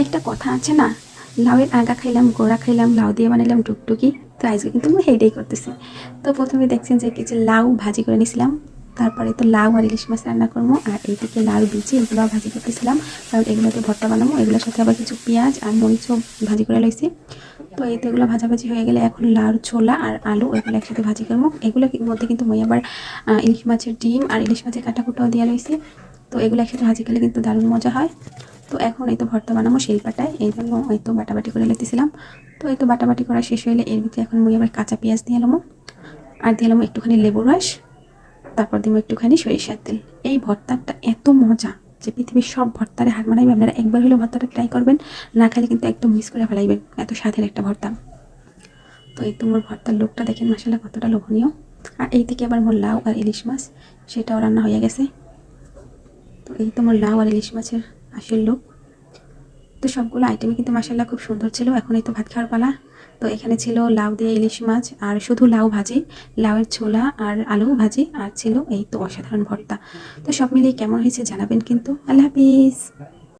একটা কথা আছে না, লাউয়ের আগা খাইলাম গোড়া খাইলাম, লাউ দিয়ে বানাইলাম টুকটুকি। তো আজকে কিন্তু আমি সেইটাই করতেছি। তো প্রথমে দেখছেন যে কিছু লাউ ভাজি করে নিয়েছিলাম, তারপরে তো লাউ আর ইলিশ মাছ রান্না করবো, আর এইদিকে লাউ বিচি এগুলো ভাজি করতেছিলাম, কারণ এগুলোতে ভর্তা বানাবো। এগুলোর সাথে আবার কিছু পেঁয়াজ আর মরিচও ভাজি করে লইছি। তো এই তো এগুলো ভাজাভাজি হয়ে গেলে এখন লাউর ছোলা আর আলু এগুলো একসাথে ভাজি করবো। এগুলোর মধ্যে কিন্তু মই আবার ইলিশ মাছের ডিম আর ইলিশ মাছের কাটাকুটাও দিয়ে লইছি। তো এগুলো একসাথে ভাজি করলে কিন্তু দারুণ মজা হয়। তো এখন এই তো ভর্তা বানাবো শিলপাটায়, এই জন্য এই তো বাটাবাটি করে লেতেছিলাম। তো এই তো বাটাবাটি করা শেষ হইলে এর ভিতরে এখন মুই আবার কাঁচা পেঁয়াজ দিয়ে এলাম, আর দিয়ে এলাম একটুখানি লেবুর রস, তারপর দিব একটুখানি সরিষার তেল। এই ভর্তাটা এত মজা যে পৃথিবীর সব ভর্তারে হার মানাইবে। আপনারা একবার হলেও ভর্তাটা ট্রাই করবেন, না খাইলে কিন্তু একদম মিস করে ফেলাইবেন, এত স্বাদের একটা ভর্তা। তো এই তো মোর ভর্তার লোকটা দেখেন মাসাল্লাহ কতটা লোভনীয়। আর এই থেকে আবার মোর লাউ আর ইলিশ মাছ সেটাও রান্না হয়ে গেছে। তো এই তো মোর লাউ আর ইলিশ মাছের আসল লোক। তো সবগুলো আইটেমই কিন্তু মাসাল্লাহ খুব সুন্দর ছিল। এখন এই তো ভাত খাওয়ার পালা। তো এখানে ছিল লাউ দিয়ে ইলিশ মাছ আর শুধু লাউ ভাজি, লাউয়ের ছোলা আর আলু ভাজি, আর ছিল এই তো অসাধারণ ভর্তা। তো সব মিলিয়ে কেমন হয়েছে জানাবেন কিন্তু। আল্লাহ হাফিজ।